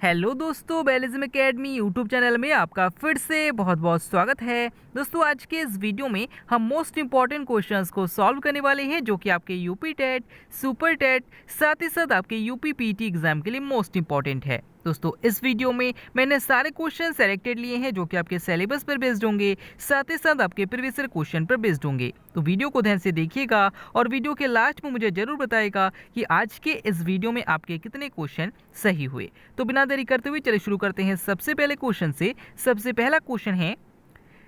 Hello दोस्तों, बेलिज्म academy YouTube channel में आपका फिर से बहुत बहुत स्वागत है। दोस्तों, आज के इस वीडियो में हम मोस्ट इंपॉर्टेंट क्वेश्चंस को सॉल्व करने वाले हैं जो कि आपके यूपी टेट, सुपर टेट, साथ ही साथ आपके यूपी पीटी एग्जाम के लिए मोस्ट इंपॉर्टेंट है। दोस्तों, इस वीडियो में मैंने सारे क्वेश्चन सेलेक्टेड लिए हैं जो कि आपके सिलेबस पर बेस्ड होंगे, साथ ही साथ आपके प्रीवियस ईयर क्वेश्चन पर बेस्ड होंगे। तो वीडियो को ध्यान से देखिएगा और वीडियो के लास्ट में मुझे जरूर बताइएगा कि आज के इस वीडियो में आपके कितने क्वेश्चन सही हुए। तो बिना देरी करते हुए चलिए शुरू करते हैं सबसे पहले क्वेश्चन से। सबसे पहला क्वेश्चन है,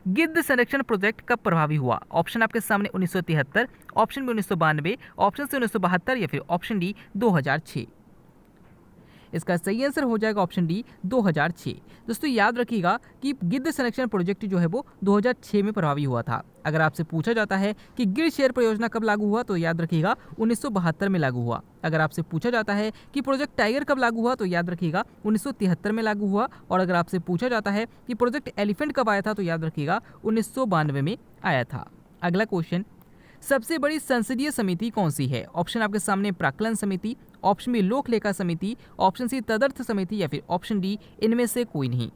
गिद्ध संरक्षण प्रोजेक्ट कब प्रभावी हुआ? ऑप्शन आपके सामने 1973, ऑप्शन बी 1992, ऑप्शन सी 1972 या फिर ऑप्शन डी 2006। इसका सही आंसर हो जाएगा ऑप्शन डी 2006। दोस्तों, याद रखिएगा कि गिद्ध संरक्षण प्रोजेक्ट जो है वो 2006 में प्रभावी हुआ था। अगर आपसे पूछा जाता है कि गिर शेर परियोजना कब लागू हुआ, तो याद रखिएगा 1972 में लागू हुआ। अगर आपसे पूछा जाता है कि प्रोजेक्ट टाइगर कब लागू हुआ, तो याद रखिएगा 1973 में लागू हुआ। और अगर आपसे पूछा जाता है कि प्रोजेक्ट एलिफेंट कब आया था, तो याद रखिएगा 1992 में आया था। अगला क्वेश्चन, सबसे बड़ी संसदीय समिति कौन सी है? ऑप्शन आपके सामने प्राक्कलन समिति, ऑप्शन बी लोक लेखा समिति, ऑप्शन सी तदर्थ समिति या फिर ऑप्शन डी इनमें से कोई नहीं।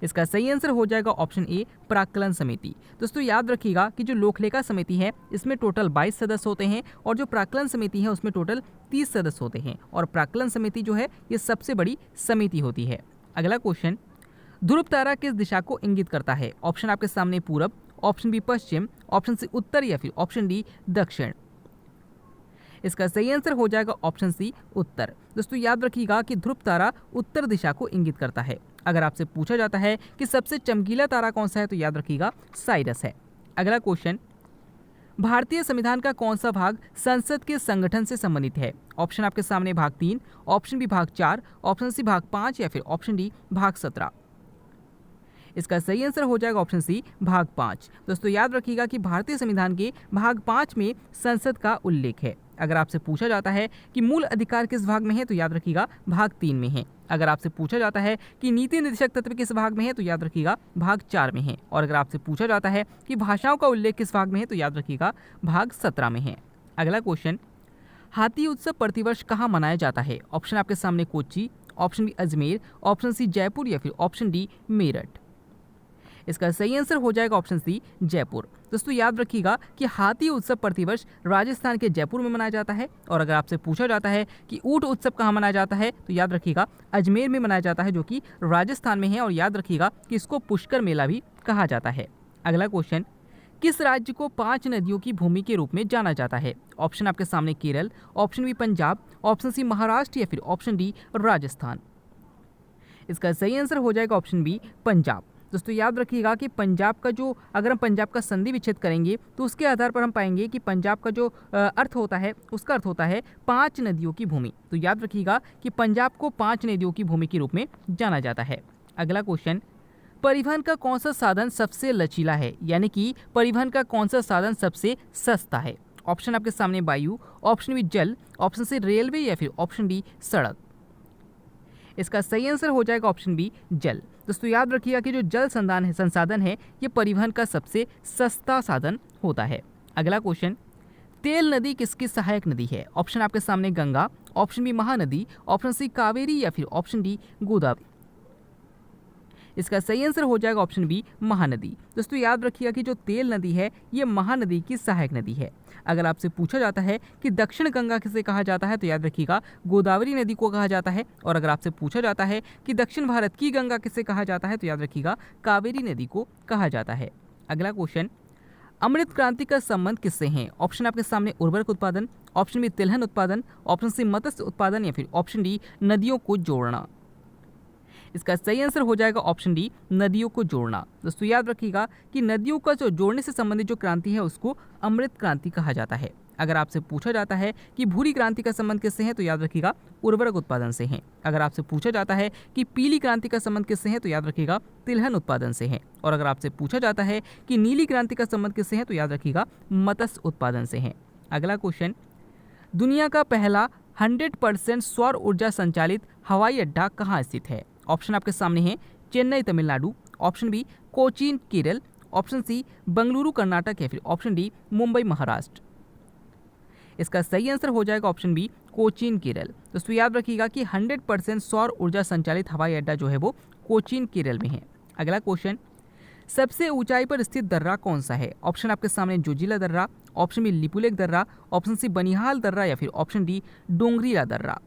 इसका सही आंसर हो जाएगा ऑप्शन ए प्राक्कलन समिति। दोस्तों, याद रखिएगा कि जो लोकलेखा समिति है इसमें टोटल 22 सदस्य होते हैं और जो प्राक्कलन समिति है उसमें टोटल 30 सदस्य होते हैं और प्राक्कलन समिति जो है ये सबसे बड़ी समिति होती है। अगला क्वेश्चन, ध्रुव तारा किस दिशा को इंगित करता है? ऑप्शन आपके सामने पूरब, ऑप्शन बी पश्चिम, ऑप्शन सी उत्तर या फिर ऑप्शन डी दक्षिण। इसका सही आंसर हो जाएगा ऑप्शन सी उत्तर। दोस्तों, याद रखिएगा कि ध्रुव तारा उत्तर दिशा को इंगित करता है। अगर आपसे पूछा जाता है कि सबसे चमकीला तारा कौन सा है, तो याद रखिएगा साइरस है। अगला क्वेश्चन, भारतीय संविधान का कौन सा भाग संसद के संगठन से संबंधित है? ऑप्शन आपके सामने भाग 3, ऑप्शन बी भाग 4, ऑप्शन सी भाग 5 या फिर ऑप्शन डी भाग 17। इसका सही आंसर हो जाएगा ऑप्शन सी भाग 5। दोस्तों, याद रखिएगा कि भारतीय संविधान के भाग 5 में संसद का उल्लेख है। अगर आपसे पूछा जाता है कि मूल अधिकार किस भाग में है, तो याद रखिएगा भाग 3 में है। अगर आपसे पूछा जाता है कि नीति निर्देशक तत्व किस भाग में है, तो याद रखिएगा भाग 4 में है। और अगर आपसे पूछा जाता है कि भाषाओं का उल्लेख किस भाग में है, तो याद रखिएगा भाग 17 में है। अगला क्वेश्चन, हाथी उत्सव प्रतिवर्ष कहाँ मनाया जाता है? ऑप्शन आपके सामने Kochi, option B Ajmer, option C Jaipur या फिर ऑप्शन डी मेरठ। इसका सही आंसर हो जाएगा ऑप्शन सी जयपुर। दोस्तों, याद रखिएगा कि हाथी उत्सव प्रतिवर्ष राजस्थान के जयपुर में मनाया जाता है। और अगर आपसे पूछा जाता है कि ऊंट उत्सव कहाँ मनाया जाता है, तो याद रखिएगा अजमेर में मनाया जाता है जो कि राजस्थान में है। और याद रखिएगा कि इसको पुष्कर मेला भी कहा जाता है। अगला क्वेश्चन, किस राज्य को 5 नदियों की भूमि के रूप में जाना जाता है? ऑप्शन आपके सामने Kerala, option B Punjab, option C Maharashtra या फिर ऑप्शन डी राजस्थान। इसका सही आंसर हो जाएगा ऑप्शन बी पंजाब। दोस्तों, याद रखिएगा कि पंजाब का जो, अगर हम पंजाब का संधि विच्छेद करेंगे तो उसके आधार पर हम पाएंगे कि पंजाब का जो अर्थ होता है उसका अर्थ होता है 5 नदियों की भूमि। तो याद रखिएगा कि पंजाब को 5 नदियों की भूमि के रूप में जाना जाता है। अगला क्वेश्चन, परिवहन का कौन सा साधन सबसे लचीला है? यानी कि परिवहन का कौन सा साधन सबसे सस्ता है? ऑप्शन आपके सामने वायु, ऑप्शन बी जल, ऑप्शन सी रेलवे या फिर ऑप्शन डी सड़क। इसका सही आंसर हो जाएगा ऑप्शन बी जल। दोस्तों, याद रखिएगा कि जो जल संसाधन है ये परिवहन का सबसे सस्ता साधन होता है। अगला क्वेश्चन, तेल नदी किसकी सहायक नदी है? ऑप्शन आपके सामने Ganga, option B Mahanadi, option C Kaveri या फिर ऑप्शन डी गोदावरी। इसका सही आंसर हो जाएगा ऑप्शन बी महानदी। दोस्तों, याद रखिएगा कि जो तेल नदी है ये महानदी की सहायक नदी है। अगर आपसे पूछा जाता है कि दक्षिण गंगा किसे कहा जाता है, तो याद रखिएगा गोदावरी नदी को कहा जाता है। और अगर आपसे पूछा जाता है कि दक्षिण भारत की गंगा किसे कहा जाता है, तो याद रखिएगा कावेरी नदी को कहा जाता है। अगला क्वेश्चन, अमृत क्रांति का संबंध किससे है? ऑप्शन आपके सामने उर्वरक उत्पादन, ऑप्शन बी तिलहन उत्पादन, ऑप्शन सी मत्स्य उत्पादन या फिर ऑप्शन डी नदियों को जोड़ना। इसका सही आंसर हो जाएगा ऑप्शन डी नदियों को जोड़ना। दोस्तों, याद रखिएगा कि नदियों का जो जोड़ने से संबंधित जो क्रांति है उसको अमृत क्रांति कहा जाता है। अगर आपसे पूछा जाता है कि भूरी क्रांति का संबंध किससे है, तो याद रखिएगा उर्वरक उत्पादन से है। अगर आपसे पूछा जाता है कि पीली क्रांति का संबंध किससे है, तो याद रखिएगा तिलहन उत्पादन से है। और अगर आपसे पूछा जाता है कि नीली क्रांति का संबंध किससे है, तो याद रखिएगा मत्स्य उत्पादन से है। अगला क्वेश्चन, दुनिया का पहला 100% सौर ऊर्जा संचालित हवाई अड्डा कहाँ स्थित है? ऑप्शन आपके सामने है Chennai Tamil Nadu, option B Cochin Kerala, option C Bengaluru Karnataka या फिर ऑप्शन डी मुंबई महाराष्ट्र। इसका सही आंसर हो जाएगा ऑप्शन बी कोचीन केरल। दोस्तों याद रखिएगा कि 100% सौर ऊर्जा संचालित हवाई अड्डा जो है वो कोचीन केरल में है। अगला क्वेश्चन, सबसे ऊंचाई पर स्थित दर्रा कौन सा है? ऑप्शन आपके सामने जोजिला दर्रा, ऑप्शन बी लिपुलेख दर्रा, ऑप्शन सी बनिहाल दर्रा या फिर ऑप्शन डी डोंगरीला दर्रा।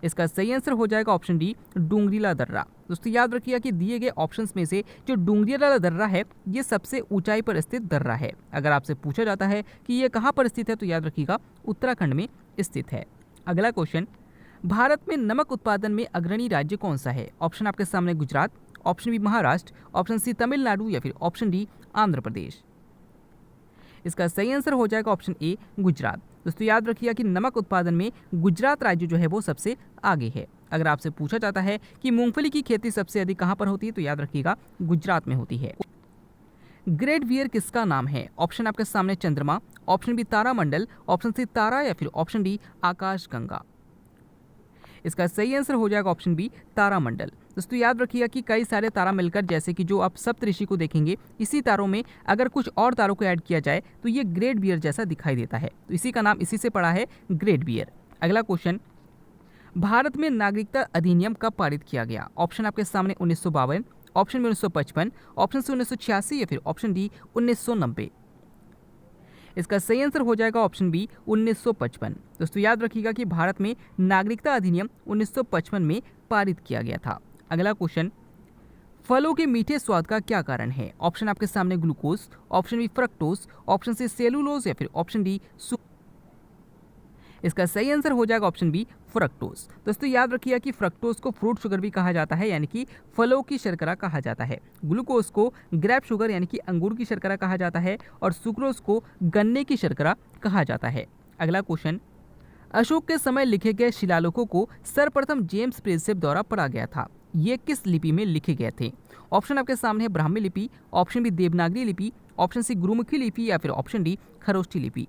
इसका सही आंसर हो जाएगा ऑप्शन डी डोंगरीला दर्रा। दोस्तों याद रखिएगा कि दिए गए ऑप्शंस में से जो डोंगरीला दर्रा है ये सबसे ऊंचाई पर स्थित दर्रा है। अगर आपसे पूछा जाता है कि ये कहाँ पर स्थित है तो याद रखिएगा उत्तराखंड में स्थित है। अगला क्वेश्चन, भारत में नमक उत्पादन में अग्रणी राज्य कौन सा है? ऑप्शन आपके सामने Gujarat, option B Maharashtra, option C Tamil Nadu या फिर ऑप्शन डी आंध्र प्रदेश। इसका सही आंसर हो जाएगा ऑप्शन ए गुजरात। दोस्तों याद रखिएगा कि नमक उत्पादन में गुजरात राज्य जो है वो सबसे आगे है। अगर आपसे पूछा जाता है कि मूंगफली की खेती सबसे अधिक कहाँ पर होती है तो याद रखिएगा गुजरात में होती है। ग्रेट बियर किसका नाम है? ऑप्शन आपके सामने चंद्रमा, ऑप्शन बी तारामंडल, ऑप्शन सी तारा या फिर ऑप्शन डी आकाशगंगा। इसका सही आंसर हो जाएगा ऑप्शन बी तारामंडल। दोस्तों याद रखिएगा कि कई सारे तारा मिलकर, जैसे कि जो आप सप्तऋषि को देखेंगे, इसी तारों में अगर कुछ और तारों को ऐड किया जाए तो ये ग्रेट बियर जैसा दिखाई देता है, तो इसी का नाम इसी से पड़ा है ग्रेट बियर। अगला क्वेश्चन, भारत में नागरिकता अधिनियम कब पारित किया गया? ऑप्शन आपके सामने 1952, ऑप्शन बी 1955, ऑप्शन सी 1986 या फिर ऑप्शन डी 1990। इसका सही आंसर हो जाएगा ऑप्शन बी 1955। दोस्तों याद रखिएगा कि भारत में नागरिकता अधिनियम 1955 में पारित किया गया था। अगला क्वेश्चन, फलों के मीठे स्वाद का क्या कारण है? ऑप्शन आपके सामने glucose, option B fructose, option C cellulose या फिर ऑप्शन डी इसका सही आंसर हो जाएगा ऑप्शन बी फ्रक्टोज। दोस्तों याद रखिएगा कि फ्रक्टोज को फ्रूट शुगर भी कहा जाता है, यानी कि फलों की शर्करा कहा जाता है। ग्लूकोज को ग्रेप शुगर यानी कि अंगूर की शर्करा कहा जाता है और सुक्रोज को गन्ने की शर्करा कहा जाता है। अगला क्वेश्चन, अशोक के समय लिखे गए शिलालेखों को सर्वप्रथम जेम्स प्रिंसेप द्वारा पढ़ा गया था। ये किस लिपि में लिखे गए थे? ऑप्शन आपके सामने है ब्राह्मी लिपि, ऑप्शन बी देवनागरी लिपि, ऑप्शन सी गुरुमुखी लिपि या फिर ऑप्शन डी खरोष्ठी लिपि।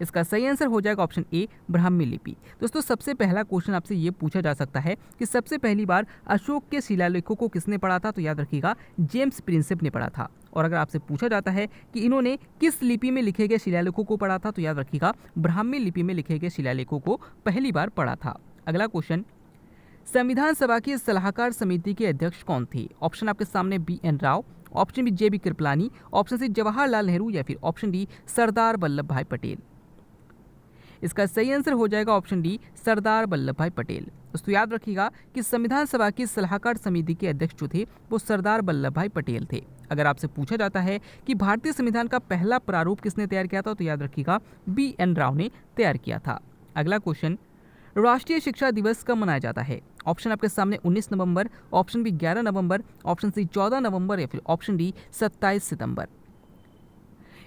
इसका सही आंसर हो जाएगा ऑप्शन ए ब्राह्मी लिपि। दोस्तों सबसे पहला क्वेश्चन आपसे ये पूछा जा सकता है कि सबसे पहली बार अशोक के शिलालेखों को किसने पढ़ा था, तो याद रखिएगा जेम्स प्रिंसेप ने पढ़ा था। और अगर आपसे पूछा जाता है कि इन्होंने किस लिपि में लिखे गए शिलालेखों को पढ़ा था, तो याद रखिएगा ब्राह्मी लिपि में लिखे गए शिलालेखों को पहली बार पढ़ा था। अगला क्वेश्चन, संविधान सभा की सलाहकार समिति के अध्यक्ष कौन थे? ऑप्शन आपके सामने B N Rao, option B J B Kripalani, option C Jawaharlal Nehru या फिर ऑप्शन डी सरदार वल्लभ भाई पटेल। इसका सही आंसर हो जाएगा ऑप्शन डी सरदार वल्लभ भाई पटेल। दोस्तों याद रखिएगा कि संविधान सभा की सलाहकार समिति के अध्यक्ष जो थे वो सरदार वल्लभ भाई पटेल थे। अगर आपसे पूछा जाता है कि भारतीय संविधान का पहला प्रारूप किसने तैयार किया था, तो याद रखिएगा बी एन राव ने तैयार किया था। अगला क्वेश्चन, राष्ट्रीय शिक्षा दिवस कब मनाया जाता है? ऑप्शन आपके सामने 19 नवंबर, ऑप्शन बी 11 नवंबर, ऑप्शन सी 14 नवंबर या फिर ऑप्शन डी 27 सितंबर।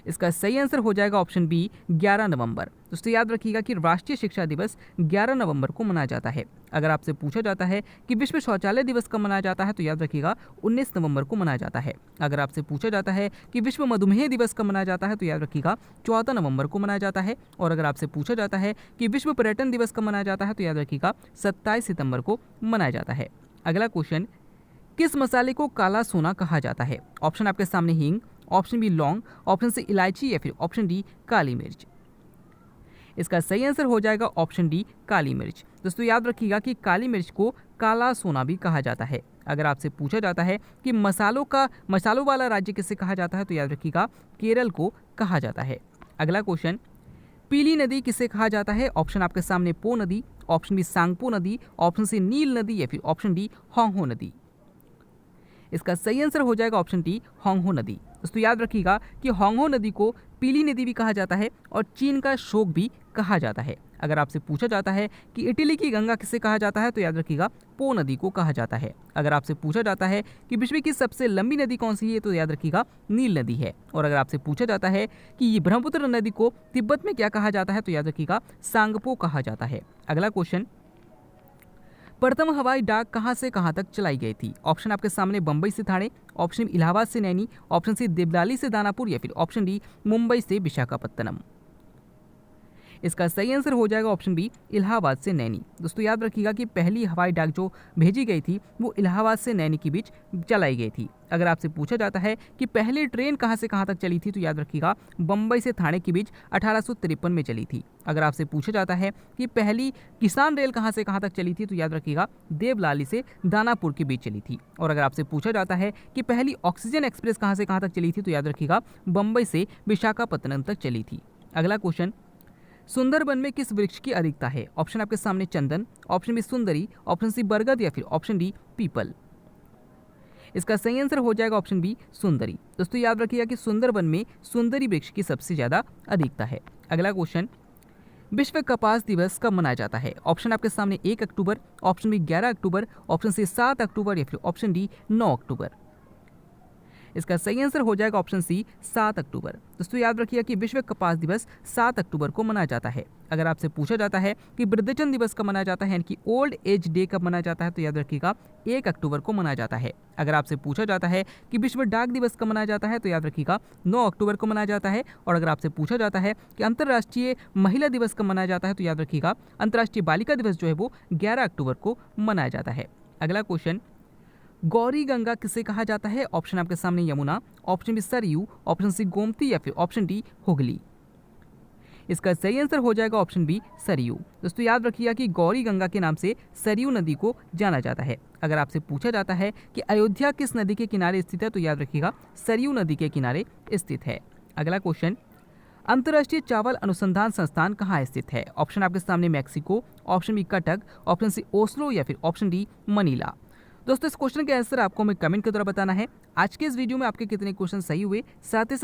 इसका सही आंसर हो जाएगा ऑप्शन बी 11 नवंबर। दोस्तों याद रखिएगा कि राष्ट्रीय शिक्षा दिवस 11 नवंबर को मनाया जाता है। अगर आपसे पूछा जाता है कि विश्व शौचालय दिवस कब मनाया जाता है, तो याद रखिएगा 19 नवंबर को मनाया जाता है। अगर आपसे पूछा जाता है कि विश्व मधुमेह दिवस कब मनाया जाता है, तो याद रखिएगा 14 नवंबर को मनाया जाता है। और अगर आपसे पूछा जाता है कि विश्व पर्यटन दिवस कब मनाया जाता है, तो याद रखिएगा 27 सितंबर को मनाया जाता है। अगला क्वेश्चन, किस मसाले को काला सोना कहा जाता है? ऑप्शन आपके सामने हींग, ऑप्शन बी लौंग, ऑप्शन सी इलायची या फिर ऑप्शन डी काली मिर्च। इसका सही आंसर हो जाएगा ऑप्शन डी काली मिर्च। दोस्तों याद रखिएगा कि काली मिर्च को काला सोना भी कहा जाता है। अगर आपसे पूछा जाता है कि मसालों वाला राज्य किसे कहा जाता है, तो याद रखिएगा केरल को कहा जाता है। अगला क्वेश्चन, पीली नदी किसे कहा जाता है? ऑप्शन आपके सामने पो नदी, ऑप्शन बी सांगपो नदी, ऑप्शन सी नील नदी या फिर ऑप्शन डी होंगहो नदी। इसका सही आंसर हो जाएगा ऑप्शन डी होंगहो नदी। दोस्तों याद रखिएगा कि होंगहो नदी को पीली नदी भी कहा जाता है और चीन का शोक भी कहा जाता है। अगर आपसे पूछा जाता है कि इटली की गंगा किसे कहा जाता है, तो याद रखिएगा पो नदी को कहा जाता है। अगर आपसे पूछा जाता है कि विश्व की सबसे लंबी नदी कौन सी है, तो याद रखिएगा नील नदी है। और अगर आपसे पूछा जाता है कि ये ब्रह्मपुत्र नदी को तिब्बत में क्या कहा जाता है, तो याद रखिएगा सांगपो कहा जाता है। अगला क्वेश्चन, प्रथम हवाई डाक कहां से कहां तक चलाई गई थी? ऑप्शन आपके सामने बंबई से ठाणे, ऑप्शन इलाहाबाद से नैनी, ऑप्शन सी देवलाली से दानापुर या फिर ऑप्शन डी मुंबई से विशाखापत्तनम। इसका सही आंसर हो जाएगा ऑप्शन बी, इलाहाबाद से नैनी। दोस्तों याद रखिएगा कि पहली हवाई डाक जो भेजी गई थी वो इलाहाबाद से नैनी के बीच चलाई गई थी। अगर आपसे पूछा जाता है कि पहली ट्रेन कहाँ से कहाँ तक चली थी, तो याद रखिएगा बम्बई से थाने के बीच 1853 में चली थी। अगर आपसे पूछा जाता है कि पहली किसान रेल कहाँ से कहाँ तक चली थी, तो याद रखिएगा देवलाली से दानापुर के बीच चली थी। और अगर आपसे पूछा जाता है कि पहली ऑक्सीजन एक्सप्रेस कहाँ से कहाँ तक चली थी, तो याद रखिएगा बम्बई से विशाखापत्तनम तक चली थी। अगला क्वेश्चन, सुंदरबन में किस वृक्ष की अधिकता है? ऑप्शन आपके सामने चंदन, ऑप्शन बी सुंदरी, ऑप्शन सी बरगद या फिर ऑप्शन डी पीपल। इसका सही आंसर हो जाएगा ऑप्शन बी, सुंदरी। दोस्तों याद रखिएगा कि सुंदरबन में सुंदरी वृक्ष की सबसे ज्यादा अधिकता है। अगला क्वेश्चन, विश्व कपास दिवस कब मनाया जाता है? ऑप्शन आपके सामने 1 अक्टूबर, ऑप्शन बी 11 अक्टूबर, ऑप्शन सी 7 अक्टूबर या फिर ऑप्शन डी 9 अक्टूबर। इसका सही आंसर हो जाएगा ऑप्शन सी, 7 अक्टूबर। दोस्तों याद रखिएगा कि विश्व कपास दिवस 7 अक्टूबर को मनाया जाता है। अगर आपसे पूछा जाता है कि वृद्धजन दिवस कब मनाया जाता है, यानी कि ओल्ड एज डे कब मनाया जाता है, तो याद रखिएगा 1 अक्टूबर को मनाया जाता है। अगर आपसे पूछा जाता है कि विश्व डाक दिवस कब मनाया जाता है, तो याद रखिएगा 9 अक्टूबर को मनाया जाता है। और अगर आपसे पूछा जाता है कि अंतर्राष्ट्रीय महिला दिवस कब मनाया जाता है, तो याद रखिएगा अंतर्राष्ट्रीय बालिका दिवस जो है वो 11 अक्टूबर को मनाया जाता है। अगला क्वेश्चन, गौरी गंगा किसे कहा जाता है? ऑप्शन आपके सामने Yamuna, option B Sarayu, option C Gomti या फिर ऑप्शन डी हुगली। इसका सही आंसर हो जाएगा ऑप्शन बी, सरयू। दोस्तों याद रखिएगा कि गौरी गंगा के नाम से सरयू नदी को जाना जाता है। अगर आपसे पूछा जाता है कि अयोध्या किस नदी के किनारे स्थित है, तो याद रखिएगा सरयू नदी के किनारे स्थित है। अगला क्वेश्चन, अंतर्राष्ट्रीय चावल अनुसंधान संस्थान कहाँ स्थित है? ऑप्शन आपके सामने Mexico, option B Cuttack, option C Oslo या फिर ऑप्शन डी मनीला। दोस्तों इस क्वेश्चन के आंसर आपको हमें कमेंट के द्वारा बताना है। आज के इस वीडियो में आपके कितने क्वेश्चन सही हुए, साथ ही